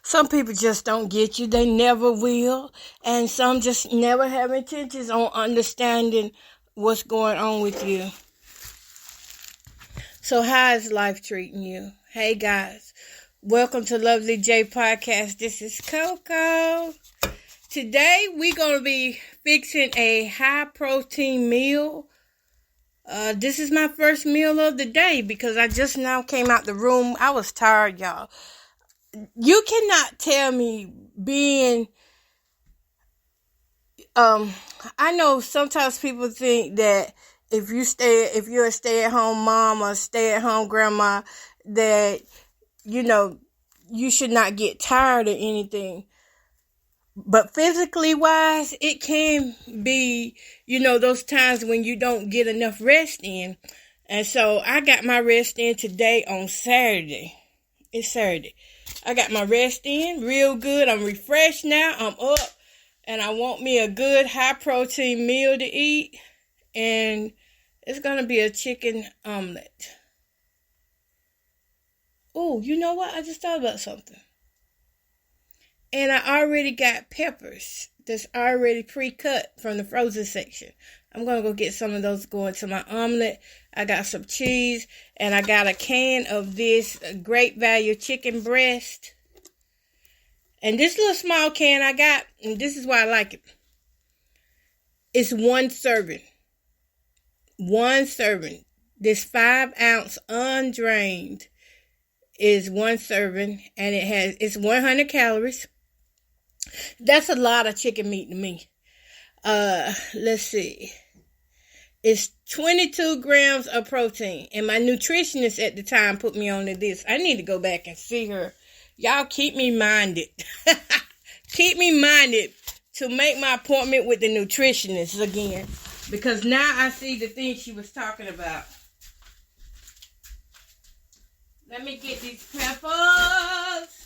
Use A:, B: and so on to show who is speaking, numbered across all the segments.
A: Some people just don't get you. They never will. And some just never have intentions on understanding what's going on with you. So how is life treating you? Hey guys, welcome to Lovely J Podcast. This is Coco. Today we're going to be fixing a high protein meal. This is my first meal of the day because I just now came out the room. I was tired, y'all. You cannot tell me being, I know sometimes people think that if you're a stay-at-home mom or stay-at-home grandma, that, you should not get tired of anything. But physically wise, it can be, those times when you don't get enough rest in. And so I got my rest in today on Saturday. It's Saturday. I got my rest in real good. I'm refreshed now. I'm up. And I want me a good high protein meal to eat. And it's going to be a chicken omelet. Oh, you know what? I just thought about something. And I already got peppers that's already pre-cut from the frozen section. I'm going to go get some of those going to my omelet. I got some cheese, and I got a can of this Great Value chicken breast. And this little small can I got, and this is why I like it. It's one serving. One serving. This 5-ounce undrained is one serving, and it's 100 calories. That's a lot of chicken meat to me. Let's see. It's 22 grams of protein. And my nutritionist at the time put me on to this. I need to go back and see her. Y'all keep me minded. Keep me minded to make my appointment with the nutritionist again. Because now I see the thing she was talking about. Let me get these peppers.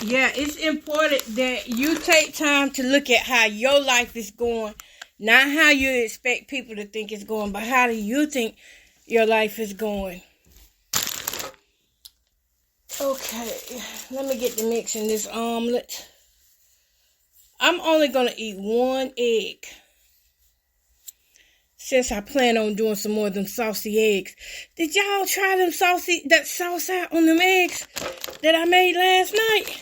A: Yeah, it's important that you take time to look at how your life is going. Not how you expect people to think it's going, but how do you think your life is going? Okay, let me get the mix in this omelet. I'm only going to eat one egg. Since I plan on doing some more of them saucy eggs. Did y'all try that sauce out on them eggs that I made last night?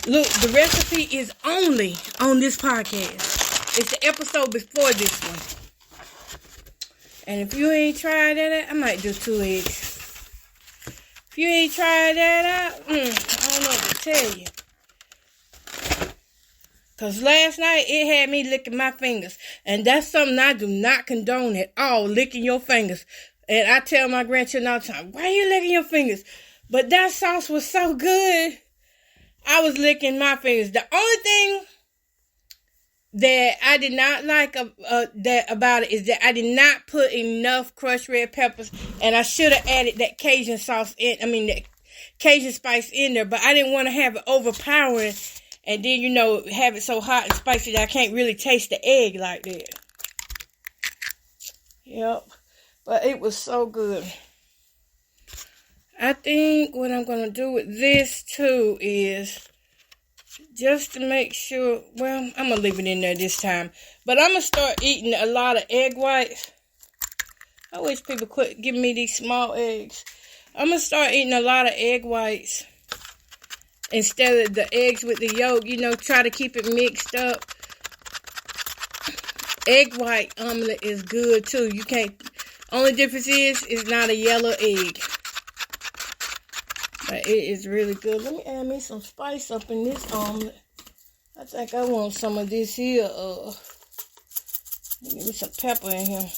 A: Look, the recipe is only on this podcast. It's the episode before this one. And if you ain't tried that out, I might do 2 eggs. If you ain't tried that out, I don't know what to tell you. Because last night, it had me licking my fingers. And that's something I do not condone at all, licking your fingers. And I tell my grandchildren all the time, why are you licking your fingers? But that sauce was so good, I was licking my fingers. The only thing that I did not like about it is that I did not put enough crushed red peppers. And I should have added that Cajun sauce that Cajun spice in there. But I didn't want to have it overpowering. And then, have it so hot and spicy that I can't really taste the egg like that. Yep. But it was so good. I think what I'm going to do with this, too, is just to make sure, well, I'm going to leave it in there this time. But I'm going to start eating a lot of egg whites. I wish people quit giving me these small eggs. I'm going to start eating a lot of egg whites. Instead of the eggs with the yolk, try to keep it mixed up. Egg white omelet is good too. Only difference is it's not a yellow egg. But it is really good. Let me add me some spice up in this omelet. I think I want some of this here. Give me some pepper in here.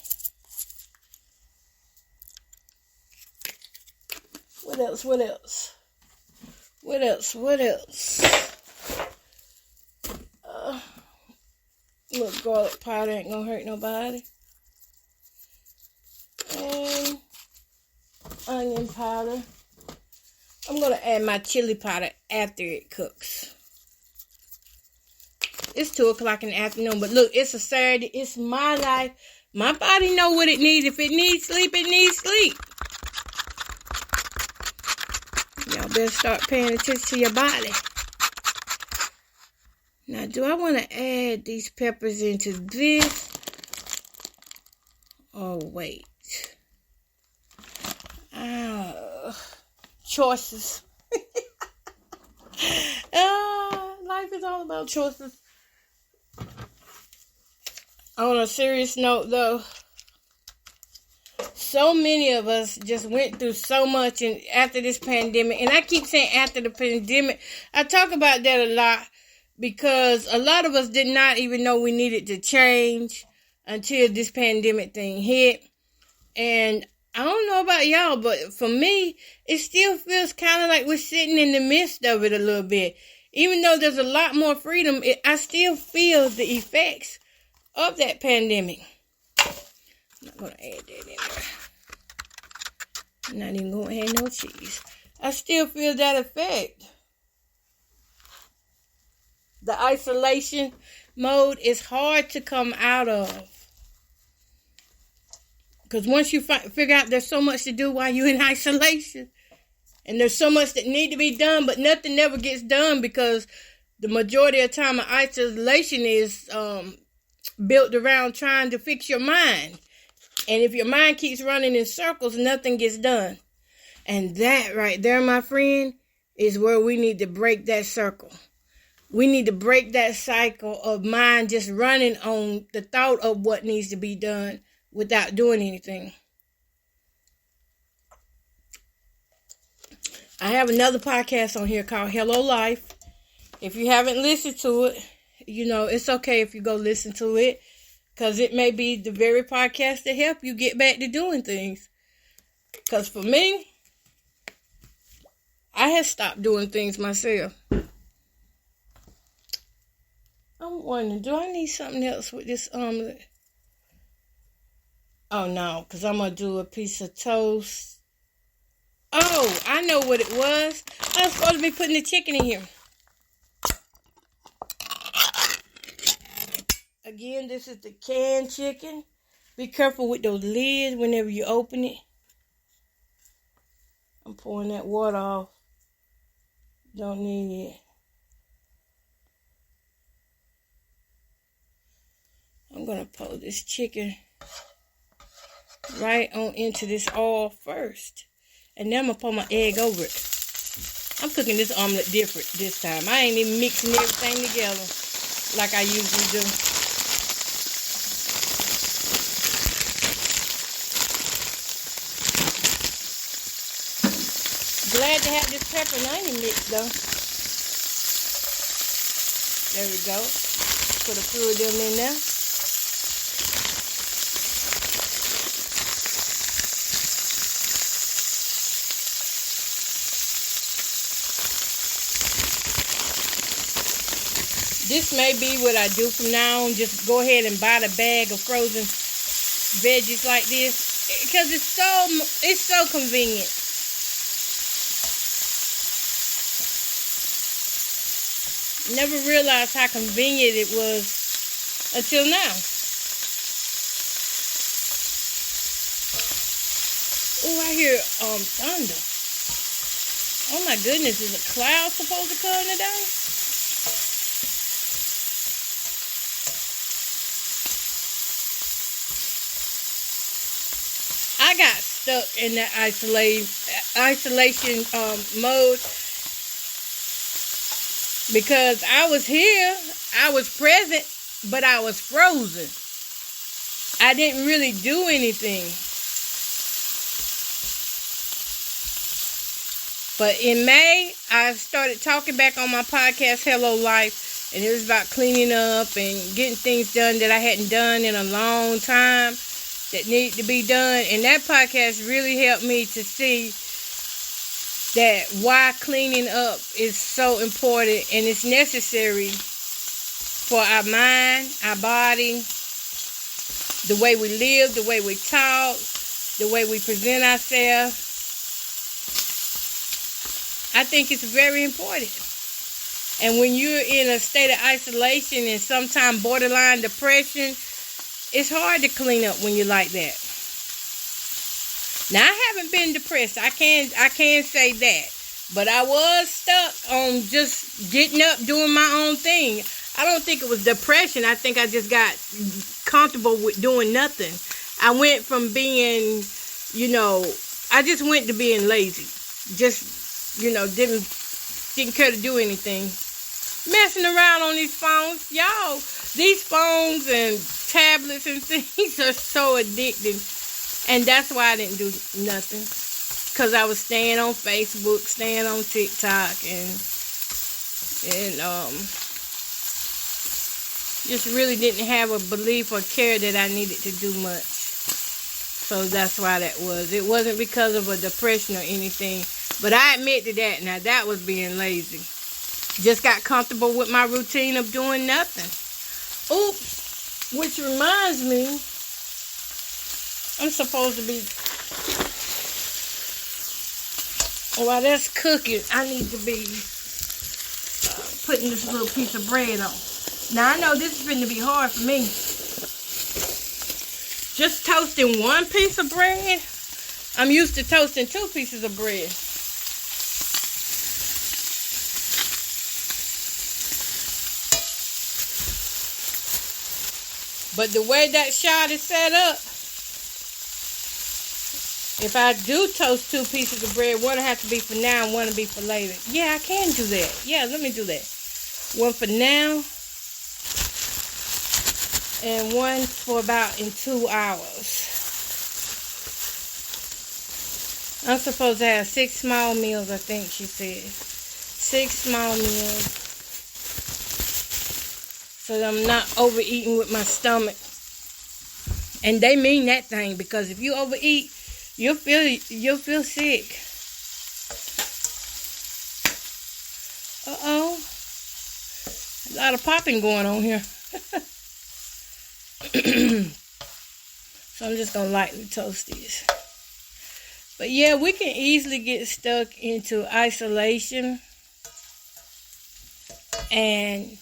A: What else? What else? Look, garlic powder ain't gonna hurt nobody. And onion powder. I'm going to add my chili powder after it cooks. It's 2 o'clock in the afternoon, but look, it's a Saturday. It's my life. My body know what it needs. If it needs sleep, it needs sleep. Y'all better start paying attention to your body. Now, do I want to add these peppers into this? Oh, wait. Choices. Life is all about choices. On a serious note, though, so many of us just went through so much after this pandemic. And I keep saying after the pandemic. I talk about that a lot because a lot of us did not even know we needed to change until this pandemic thing hit. And I don't know about y'all, but for me, it still feels kind of like we're sitting in the midst of it a little bit. Even though there's a lot more freedom, I still feel the effects of that pandemic. I'm not going to add that in there. I'm not even going to add no cheese. I still feel that effect. The isolation mode is hard to come out of. Because once you figure out there's so much to do while you're in isolation, and there's so much that need to be done, but nothing ever gets done because the majority of the time of isolation is built around trying to fix your mind. And if your mind keeps running in circles, nothing gets done. And that right there, my friend, is where we need to break that circle. We need to break that cycle of mind just running on the thought of what needs to be done without doing anything. I have another podcast on here called Hello Life. If you haven't listened to it, it's okay if you go listen to it, because it may be the very podcast to help you get back to doing things. Because for me, I had stopped doing things myself. I'm wondering, do I need something else with this omelet? Oh, no, because I'm going to do a piece of toast. Oh, I know what it was. I was supposed to be putting the chicken in here. Again, this is the canned chicken. Be careful with those lids whenever you open it. I'm pouring that water off. Don't need it. I'm going to pour this chicken right on into this oil first. And then I'm going to pour my egg over it. I'm cooking this omelet different this time. I ain't even mixing everything together like I usually do. Glad to have this pepper and onion mix though. There we go. Put a few of them in there. This may be what I do from now on. Just go ahead and buy the bag of frozen veggies like this, because it's so convenient. Never realized how convenient it was until now. Oh, I hear thunder. Oh my goodness, is a cloud supposed to come today? I got stuck in that isolation mode because I was here, I was present, but I was frozen. I didn't really do anything. But in May, I started talking back on my podcast, Hello Life, and it was about cleaning up and getting things done that I hadn't done in a long time that need to be done. And that podcast really helped me to see that why cleaning up is so important and it's necessary for our mind, our body, the way we live, the way we talk, the way we present ourselves. I think it's very important. And when you're in a state of isolation and sometimes borderline depression, it's hard to clean up when you're like that. Now, I haven't been depressed. I can't say that. But I was stuck on just getting up, doing my own thing. I don't think it was depression. I think I just got comfortable with doing nothing. I went from being, I just went to being lazy. Just, didn't care to do anything. Messing around on these phones. Y'all, these phones and tablets and things are so addicting. And that's why I didn't do nothing. Because I was staying on Facebook, staying on TikTok, and just really didn't have a belief or care that I needed to do much. So that's why that was. It wasn't because of a depression or anything. But I admit to that. Now, that was being lazy. Just got comfortable with my routine of doing nothing. Oops. Which reminds me, I'm supposed to be, while that's cooking, I need to be putting this little piece of bread on. Now, I know this is going to be hard for me. Just toasting one piece of bread. I'm used to toasting 2 pieces of bread. But the way that shot is set up, if I do toast 2 pieces of bread, one will have to be for now and one will be for later. Yeah, I can do that. Yeah, let me do that. One for now and one for about in 2 hours. I'm supposed to have 6 small meals, I think she said. 6 small meals. So that I'm not overeating with my stomach. And they mean that thing, because if you overeat, you'll feel sick. Uh-oh. A lot of popping going on here. So I'm just going to lightly toast these. But yeah, we can easily get stuck into isolation. And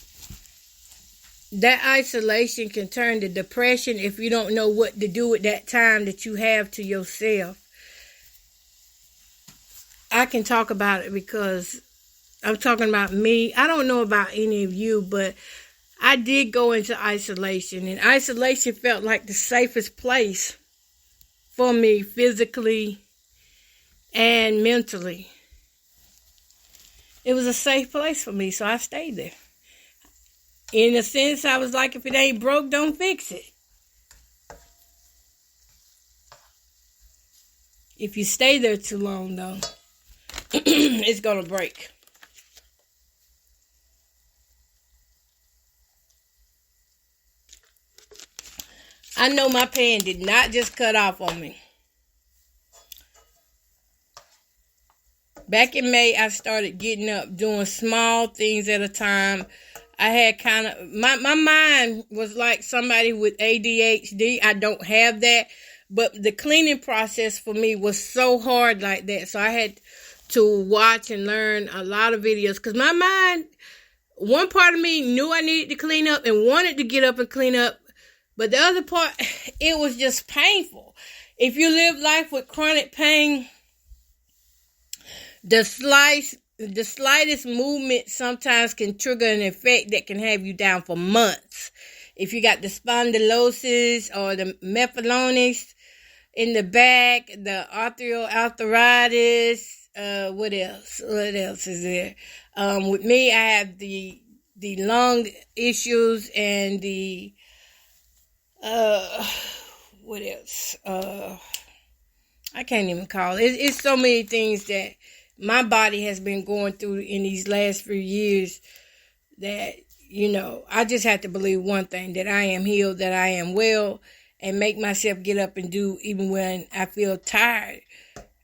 A: that isolation can turn to depression if you don't know what to do with that time that you have to yourself. I can talk about it because I'm talking about me. I don't know about any of you, but I did go into isolation. And isolation felt like the safest place for me physically and mentally. It was a safe place for me, so I stayed there. In a sense, I was like, if it ain't broke, don't fix it. If you stay there too long, though, it's going to break. I know my pan did not just cut off on me. Back in May, I started getting up, doing small things at a time. I had kind of, my mind was like somebody with ADHD. I don't have that. But the cleaning process for me was so hard like that. So I had to watch and learn a lot of videos. Because my mind, one part of me knew I needed to clean up and wanted to get up and clean up. But the other part, it was just painful. If you live life with chronic pain, the slightest movement sometimes can trigger an effect that can have you down for months. If you got the spondylosis or the mephalonis in the back, the arthritis, what else? What else is there? With me, I have the lung issues and the what else? I can't even call it. It's so many things that my body has been going through in these last few years that, I just have to believe one thing, that I am healed, that I am well, and make myself get up and do even when I feel tired.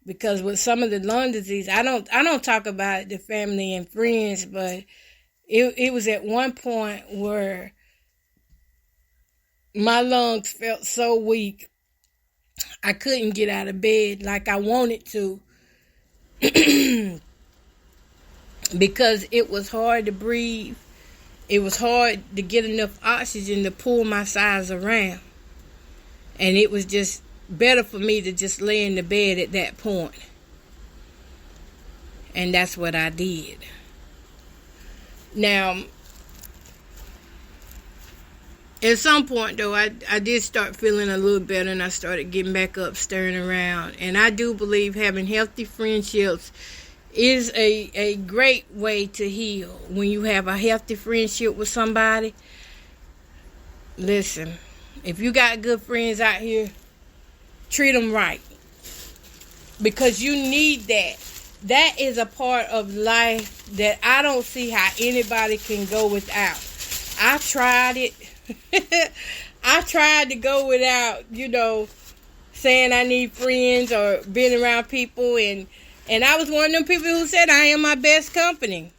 A: Because with some of the lung disease, I don't talk about it to family and friends, but it was at one point where my lungs felt so weak, I couldn't get out of bed like I wanted to. because it was hard to breathe. It was hard to get enough oxygen to pull my sides around. And it was just better for me to just lay in the bed at that point. And that's what I did. Now, at some point, though, I did start feeling a little better, and I started getting back up, stirring around. And I do believe having healthy friendships is a great way to heal. When you have a healthy friendship with somebody, listen, if you got good friends out here, treat them right. Because you need that. That is a part of life that I don't see how anybody can go without. I tried it. I tried to go without, saying I need friends or being around people. And I was one of them people who said I am my best company.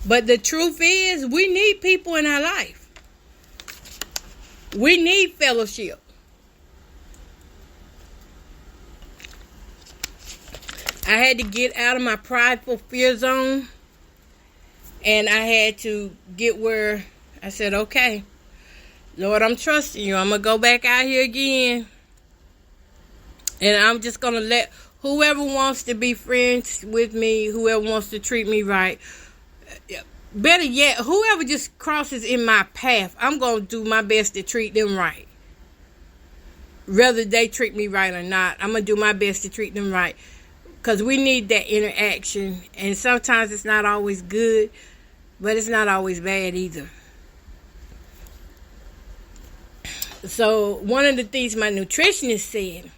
A: But the truth is, we need people in our life. We need fellowship. I had to get out of my prideful fear zone. And I had to get where I said, okay, Lord, I'm trusting you. I'm going to go back out here again. And I'm just going to let whoever wants to be friends with me, whoever wants to treat me right, better yet, whoever just crosses in my path, I'm going to do my best to treat them right. Whether they treat me right or not, I'm going to do my best to treat them right. Because we need that interaction. And sometimes it's not always good, but it's not always bad either. So one of the things my nutritionist said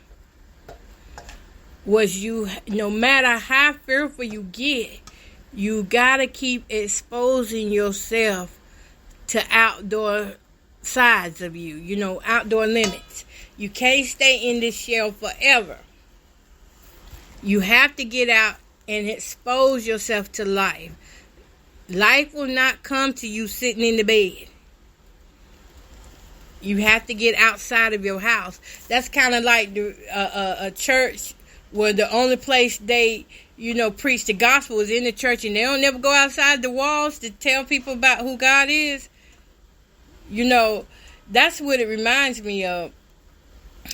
A: was no matter how fearful you get, you got to keep exposing yourself to outdoor sides of you, outdoor limits. You can't stay in this shell forever. You have to get out and expose yourself to life. Life will not come to you sitting in the bed. You have to get outside of your house. That's kind of like a church where the only place they, preach the gospel is in the church, and they don't never go outside the walls to tell people about who God is. That's what it reminds me of.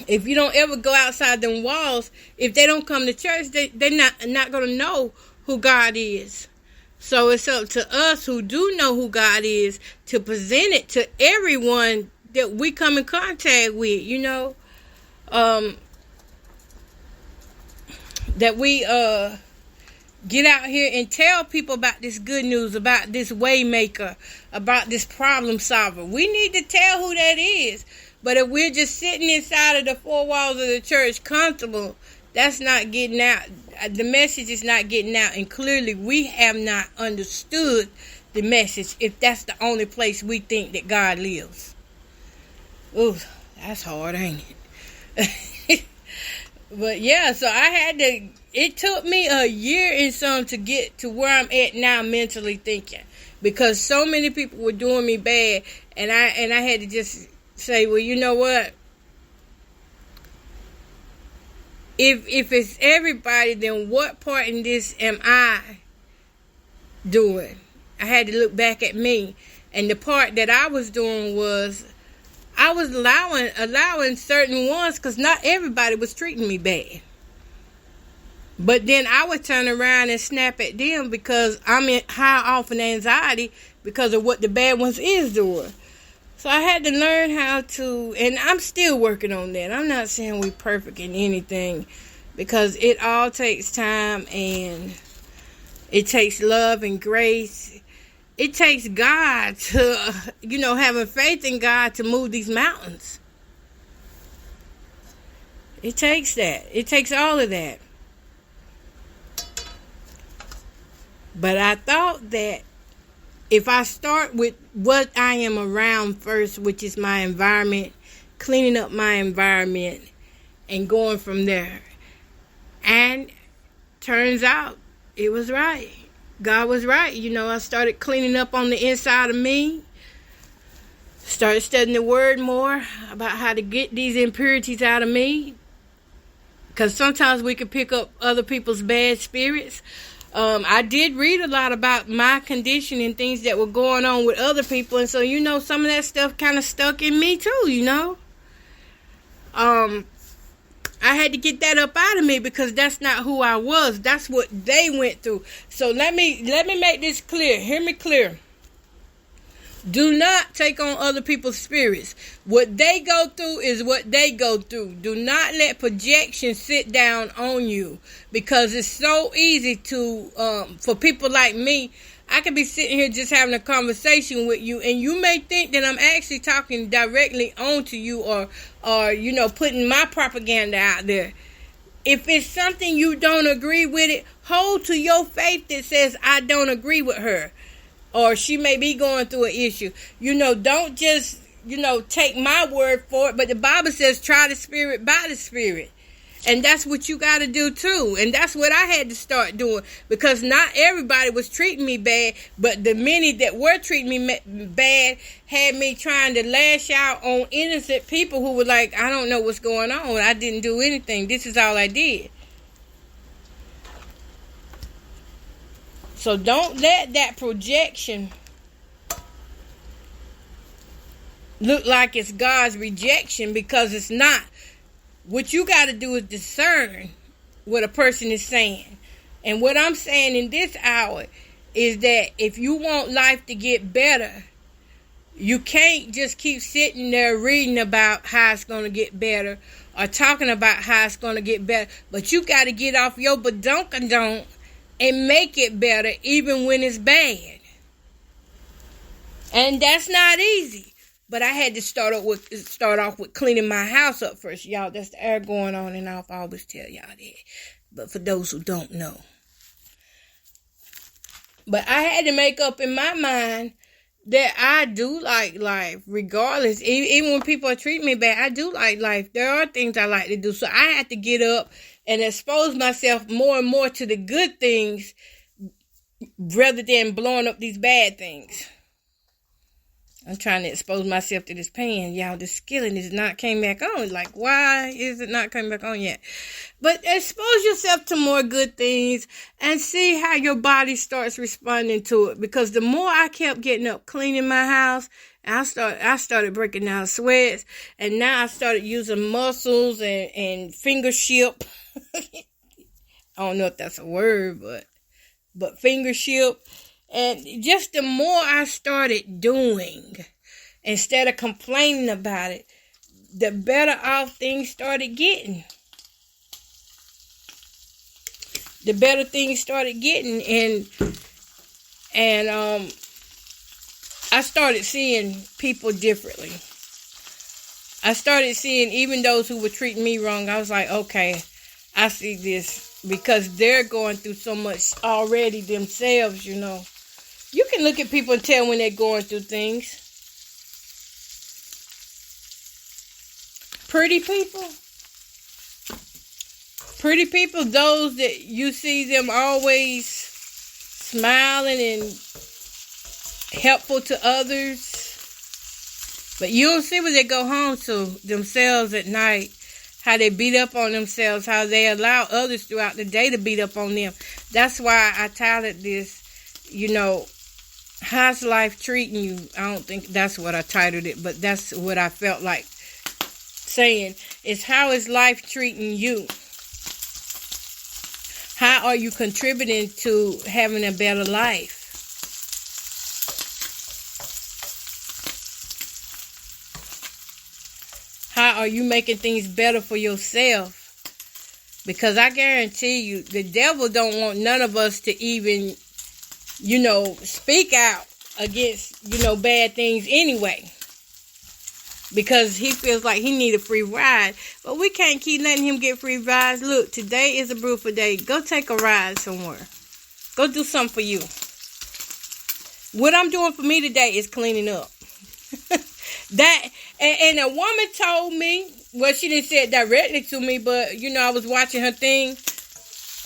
A: If you don't ever go outside them walls, if they don't come to church, they're not going to know who God is. So it's up to us who do know who God is to present it to everyone that we come in contact with, that we get out here and tell people about this good news, about this way maker, about this problem solver. We need to tell who that is. But if we're just sitting inside of the four walls of the church comfortable, that's not getting out. The message is not getting out. And clearly we have not understood the message if that's the only place we think that God lives. Ooh, that's hard, ain't it? But yeah, so it took me a year and some to get to where I'm at now mentally thinking. Because so many people were doing me bad, and I had to just say, well, you know what? If it's everybody, then what part in this am I doing? I had to look back at me. And the part that I was doing was I was allowing certain ones, because not everybody was treating me bad. But then I would turn around and snap at them because I'm in high off in anxiety because of what the bad ones is doing. So I had to learn how to, and I'm still working on that. I'm not saying we're perfect in anything, because it all takes time, and it takes love and grace. It takes God to, having faith in God to move these mountains. It takes that. It takes all of that. But I thought that if I start with what I am around first, which is my environment, cleaning up my environment and going from there. And turns out it was right. God was right. I started cleaning up on the inside of me. Started studying the word more about how to get these impurities out of me. Because sometimes we can pick up other people's bad spirits. I did read a lot about my condition and things that were going on with other people. And so, some of that stuff kind of stuck in me too, I had to get that up out of me because that's not who I was. That's what they went through. So let me make this clear. Hear me clear. Do not take on other people's spirits. What they go through is what they go through. Do not let projection sit down on you, because it's so easy to, for people like me, I could be sitting here just having a conversation with you, and you may think that I'm actually talking directly onto you, or putting my propaganda out there. If it's something you don't agree with it, hold to your faith that says, I don't agree with her, or she may be going through an issue. Don't just, take my word for it, but the Bible says try the spirit by the spirit. And that's what you got to do too. And that's what I had to start doing, because not everybody was treating me bad, but the many that were treating me bad had me trying to lash out on innocent people who were like, I don't know what's going on. I didn't do anything. This is all I did. So don't let that projection look like it's God's rejection, because it's not. What you got to do is discern what a person is saying. And what I'm saying in this hour is that if you want life to get better, you can't just keep sitting there reading about how it's going to get better or talking about how it's going to get better. But you got to get off your badunkadonk and make it better even when it's bad. And that's not easy. But I had to start off with cleaning my house up first, y'all. That's the air going on and off. I always tell y'all that. But for those who don't know. But I had to make up in my mind that I do like life, regardless. Even when people are treating me bad, I do like life. There are things I like to do. So I had to get up and expose myself more and more to the good things rather than blowing up these bad things. I'm trying to expose myself to this pan. Y'all, the skillet is not came back on. Like, why is it not coming back on yet? But expose yourself to more good things and see how your body starts responding to it. Because the more I kept getting up, cleaning my house, I started breaking down sweats. And now I started using muscles and fingership. I don't know if that's a word, but fingership. And just the more I started doing, instead of complaining about it, the better off things started getting. The better things started getting, and I started seeing people differently. I started seeing even those who were treating me wrong. I was like, okay, I see this, because they're going through so much already themselves, You can look at people and tell when they're going through things. Pretty people, those that you see them always smiling and helpful to others. But you don't see what they go home to themselves at night. How they beat up on themselves. How they allow others throughout the day to beat up on them. That's why I titled this, how's life treating you? I don't think that's what I titled it, but that's what I felt like saying. Is how is life treating you? How are you contributing to having a better life? How are you making things better for yourself? Because I guarantee you, the devil don't want none of us to even speak out against, bad things anyway. Because he feels like he need a free ride. But we can't keep letting him get free rides. Look, today is a beautiful day. Go take a ride somewhere. Go do something for you. What I'm doing for me today is cleaning up. And a woman told me, well, she didn't say it directly to me, but, I was watching her thing.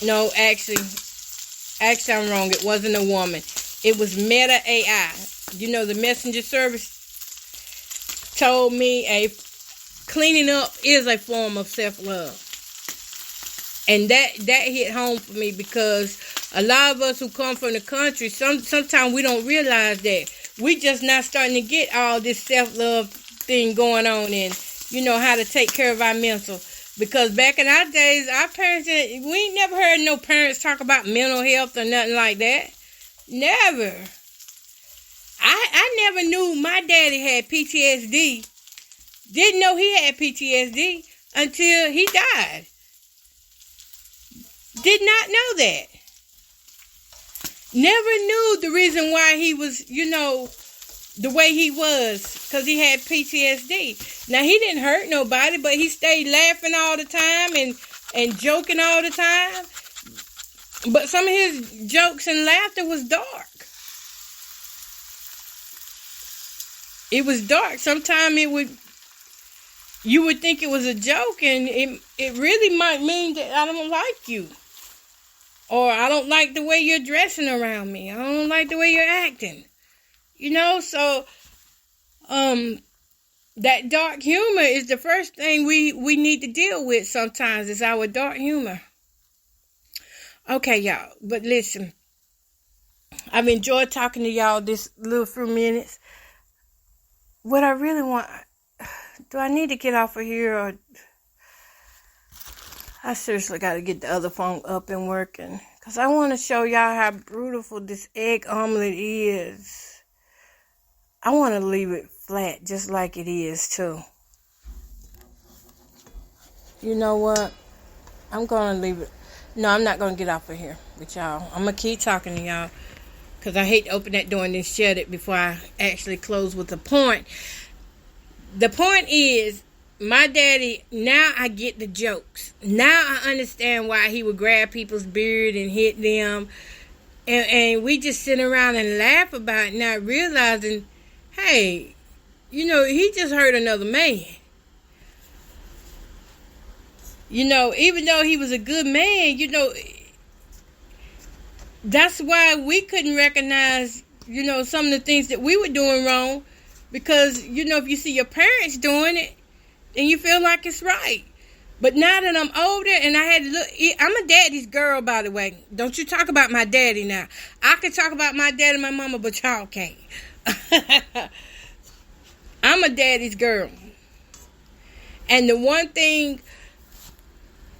A: No, actually, I'm wrong. It wasn't a woman. It was Meta AI. The messenger service told me cleaning up is a form of self-love. And that hit home for me, because A lot of us who come from the country, sometimes we don't realize that. We just not starting to get all this self-love thing going on, and how to take care of our mental. Because back in our days, our parents, we ain't never heard no parents talk about mental health or nothing like that. Never. I never knew my daddy had PTSD. Didn't know he had PTSD until he died. Did not know that. Never knew the reason why he was, the way he was, because he had PTSD. Now, he didn't hurt nobody, but he stayed laughing all the time and joking all the time. But some of his jokes and laughter was dark. It was dark. Sometimes you would think it was a joke, and it really might mean that I don't like you. Or I don't like the way you're dressing around me. I don't like the way you're acting. So that dark humor is the first thing we need to deal with sometimes, is our dark humor. Okay, y'all. But listen, I've enjoyed talking to y'all this little few minutes. What I really want, do I need to get off of here, or I seriously got to get the other phone up and working, because I want to show y'all how beautiful this egg omelet is. I want to leave it flat just like it is too. You know what? I'm going to leave it. No, I'm not going to get off of here with y'all. I'm going to keep talking to y'all, because I hate to open that door and then shut it before I actually close with the point. The point is, my daddy, now I get the jokes. Now I understand why he would grab people's beard and hit them. And we just sit around and laugh about it, not realizing, hey, he just hurt another man. Even though he was a good man, that's why we couldn't recognize, some of the things that we were doing wrong. Because, if you see your parents doing it, then you feel like it's right. But now that I'm older and I had to look, I'm a daddy's girl, by the way. Don't you talk about my daddy now. I can talk about my dad and my mama, but y'all can't. I'm a daddy's girl. And the one thing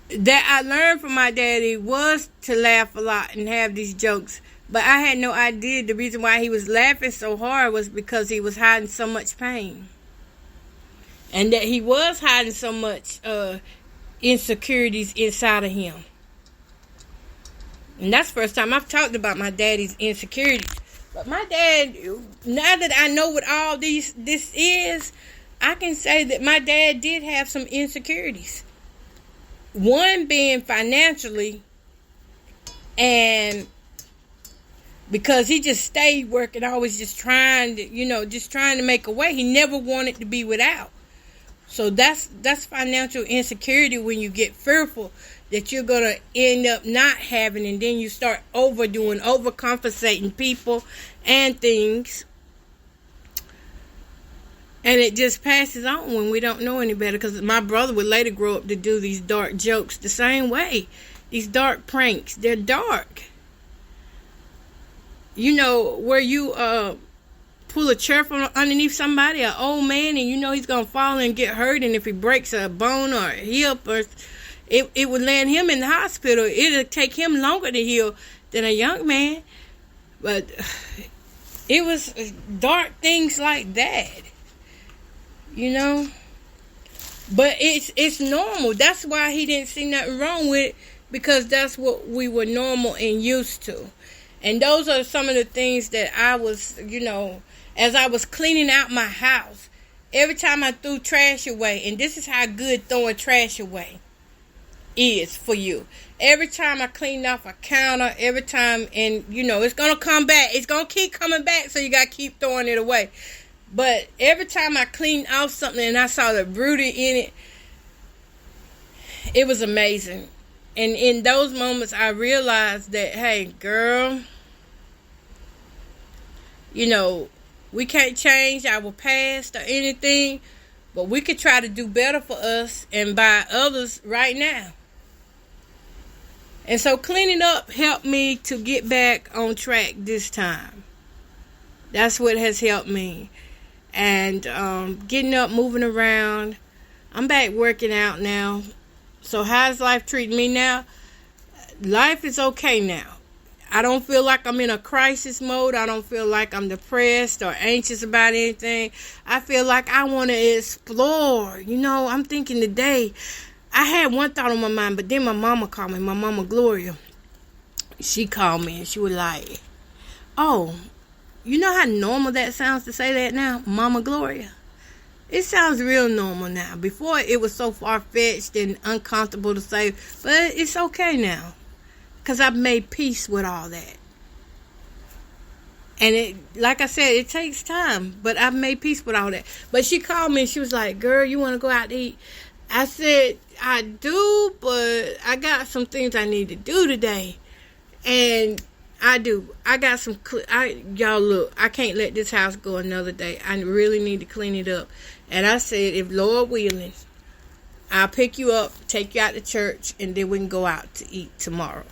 A: that I learned from my daddy was to laugh a lot and have these jokes. But I had no idea the reason why he was laughing so hard was because he was hiding so much pain. And that he was hiding so much insecurities inside of him. And that's the first time I've talked about my daddy's insecurities. But my dad, now that I know what all this is, I can say that my dad did have some insecurities. One being financially, and because he just stayed working, always just trying to make a way. He never wanted to be without. So that's financial insecurity, when you get fearful that you're going to end up not having, and then you start overcompensating people and things. And it just passes on when we don't know any better, because my brother would later grow up to do these dark jokes the same way. These dark pranks, they're dark. Where you pull a chair from underneath somebody, an old man, and he's going to fall and get hurt, and if he breaks a bone or a hip, or it would land him in the hospital. It'll take him longer to heal than a young man. But it was dark things like that, But it's normal. That's why he didn't see nothing wrong with it, because that's what we were normal and used to. And those are some of the things that I was, as I was cleaning out my house, every time I threw trash away, and this is how good throwing trash away is for you. Every time I cleaned off a counter, every time, and it's going to come back. It's going to keep coming back, so you got to keep throwing it away. But every time I cleaned off something and I saw the beauty in it, it was amazing. And in those moments, I realized that, hey, girl, we can't change our past or anything, but we could try to do better for us and by others right now. And so cleaning up helped me to get back on track this time. That's what has helped me. And getting up, moving around. I'm back working out now. So how's life treating me now? Life is okay now. I don't feel like I'm in a crisis mode. I don't feel like I'm depressed or anxious about anything. I feel like I want to explore. You know, I'm thinking today, I had one thought on my mind, but then my mama called me, my mama Gloria. She called me and she was like, oh, you know how normal that sounds to say that now? Mama Gloria. It sounds real normal now. Before, it was so far-fetched and uncomfortable to say, but it's okay now. Because I've made peace with all that. And it, like I said, it takes time. But I've made peace with all that. But she called me and she was like, girl, you want to go out to eat? I said, I do, but I got some things I need to do today. And I do. I got some, y'all look, I can't let this house go another day. I really need to clean it up. And I said, if Lord willing, I'll pick you up, take you out to church, and then we can go out to eat tomorrow.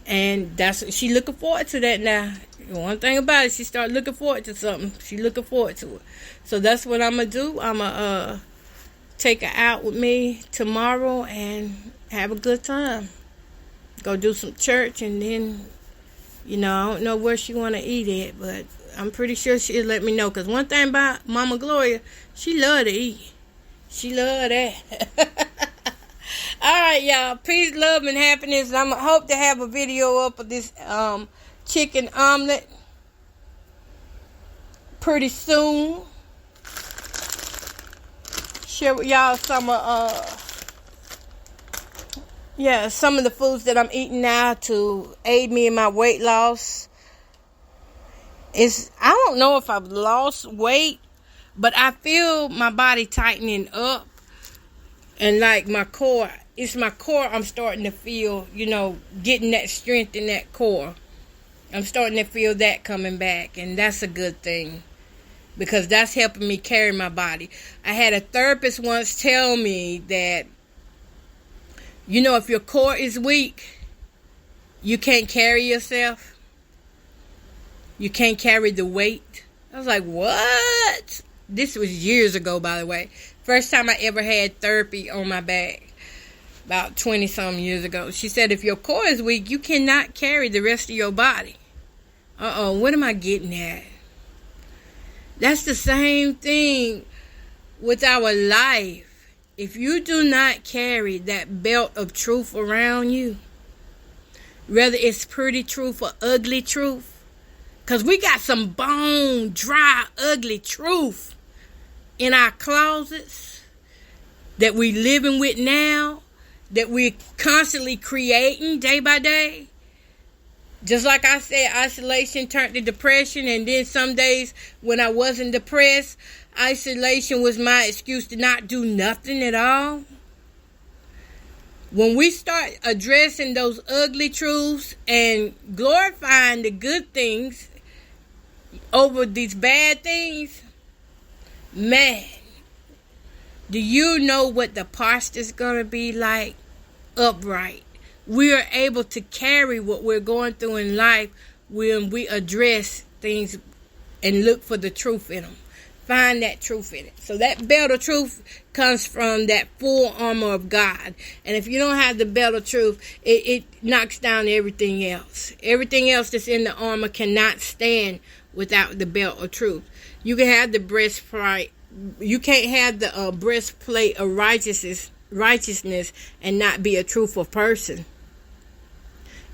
A: And that's, she looking forward to that now. One thing about it, she started looking forward to something. She looking forward to it. So that's what I'm going to do. I'm going to take her out with me tomorrow and have a good time. Go do some church, and then, you know, I don't know where she want to eat at, but I'm pretty sure she'll let me know. Because one thing about Mama Gloria, she love to eat. She love that. All right, y'all. Peace, love, and happiness. I'm going to hope to have a video up of this chicken omelet pretty soon. Share with y'all some some of the foods that I'm eating now to aid me in my weight loss. I don't know if I've lost weight, but I feel my body tightening up. And like my core, it's my core I'm starting to feel, you know, getting that strength in that core. I'm starting to feel that coming back, and that's a good thing because that's helping me carry my body. I had a therapist once tell me that, you know, if your core is weak, you can't carry yourself. You can't carry the weight. I was like, what? This was years ago, by the way. First time I ever had therapy on my back. About 20-some years ago. She said, if your core is weak, you cannot carry the rest of your body. What am I getting at? That's the same thing with our life. If you do not carry that belt of truth around you, whether it's pretty truth or ugly truth, because we got some bone, dry, ugly truth in our closets that we living with now, that we're constantly creating day by day. Just like I said, isolation turned to depression, and then some days when I wasn't depressed, isolation was my excuse to not do nothing at all. When we start addressing those ugly truths and glorifying the good things over these bad things, man, do you know what the posture's going to be like? Upright. We are able to carry what we're going through in life when we address things and look for the truth in them. Find that truth in it. So that belt of truth comes from that full armor of God. And if you don't have the belt of truth, it knocks down everything else. Everything else that's in the armor cannot stand without the belt of truth. You can have the breastplate. You can't have the breastplate of righteousness and not be a truthful person.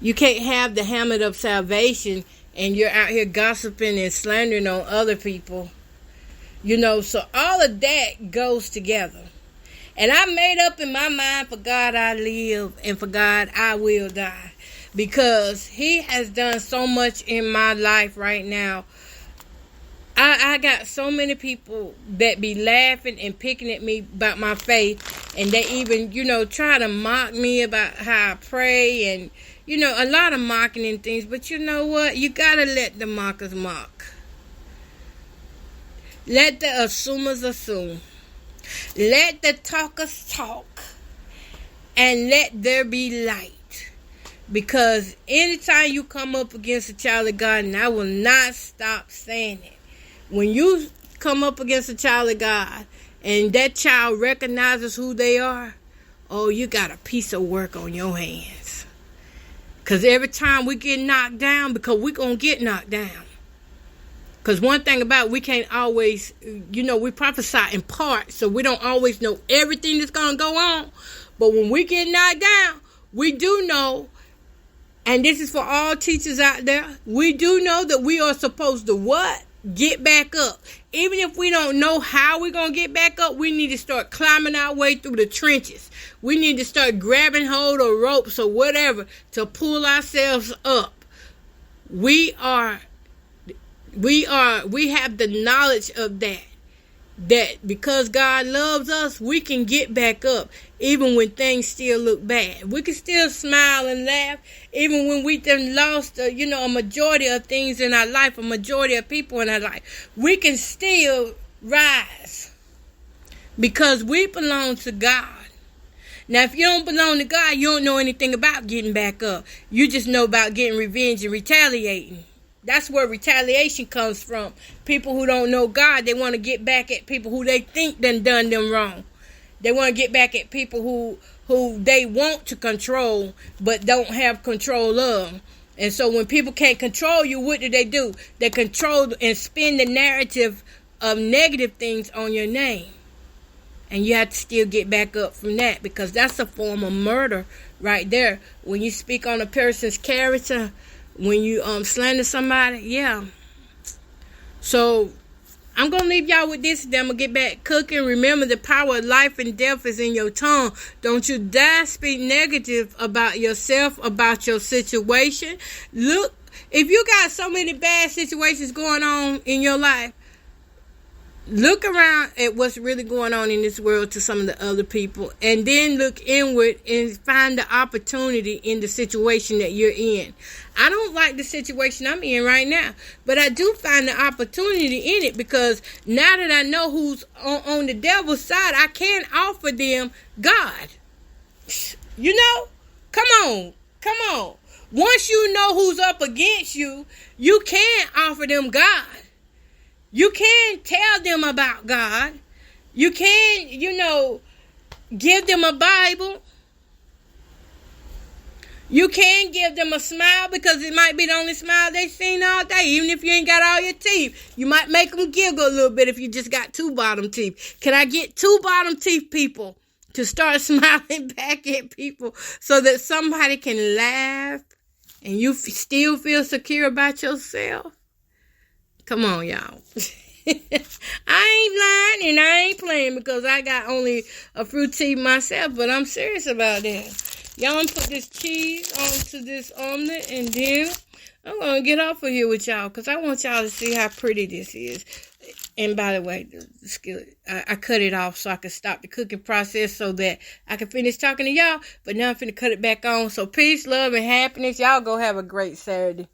A: You can't have the helmet of salvation and you're out here gossiping and slandering on other people. You know, so all of that goes together. And I made up in my mind, for God I live and for God I will die. Because He has done so much in my life right now. I got so many people that be laughing and picking at me about my faith. And they even, you know, try to mock me about how I pray. And, you know, a lot of mocking and things. But you know what? You got to let the mockers mock. Let the assumers assume. Let the talkers talk. and let there be light. Because anytime you come up against a child of God, and I will not stop saying it, when you come up against a child of God and that child recognizes who they are, oh, you got a piece of work on your hands. Because every time we get knocked down, because we're going to get knocked down. Because one thing about it, we can't always, we prophesy in part, so we don't always know everything that's going to go on. But when we get knocked down, we do know, and this is for all teachers out there, we do know that we are supposed to what? Get back up. Even if we don't know how we're going to get back up, we need to start climbing our way through the trenches. We need to start grabbing hold of ropes or whatever to pull ourselves up. We have the knowledge of that because God loves us, we can get back up even when things still look bad. We can still smile and laugh even when we done lost a majority of things in our life, a majority of people in our life. We can still rise because we belong to God. Now, if you don't belong to God, you don't know anything about getting back up. You just know about getting revenge and retaliating. That's where retaliation comes from. People who don't know God, they want to get back at people who they think done them wrong. They want to get back at people who they want to control but don't have control of. And so when people can't control you, what do? They control and spin the narrative of negative things on your name. And you have to still get back up from that, because that's a form of murder right there. When you speak on a person's character, when you slander somebody, yeah. So I'm going to leave y'all with this. Then I'm going to get back cooking. Remember, the power of life and death is in your tongue. Don't you dare speak negative about yourself, about your situation. Look, if you got so many bad situations going on in your life, look around at what's really going on in this world to some of the other people, and then look inward and find the opportunity in the situation that you're in. I don't like the situation I'm in right now, but I do find the opportunity in it, because now that I know who's on the devil's side, I can offer them God. Come on. Once you know who's up against you, you can offer them God. You can tell them about God. You can, give them a Bible. You can give them a smile, because it might be the only smile they've seen all day. Even if you ain't got all your teeth, you might make them giggle a little bit if you just got 2 bottom teeth. Can I get 2 bottom teeth people to start smiling back at people so that somebody can laugh and you still feel secure about yourself? Come on, y'all. I ain't lying and I ain't playing, because I got only a few teeth myself, but I'm serious about that. Y'all put this cheese onto this omelet, and then I'm going to get off of here with y'all, because I want y'all to see how pretty this is. And by the way, the skillet, I cut it off so I could stop the cooking process so that I can finish talking to y'all. But now I'm finna cut it back on. So peace, love, and happiness. Y'all go have a great Saturday.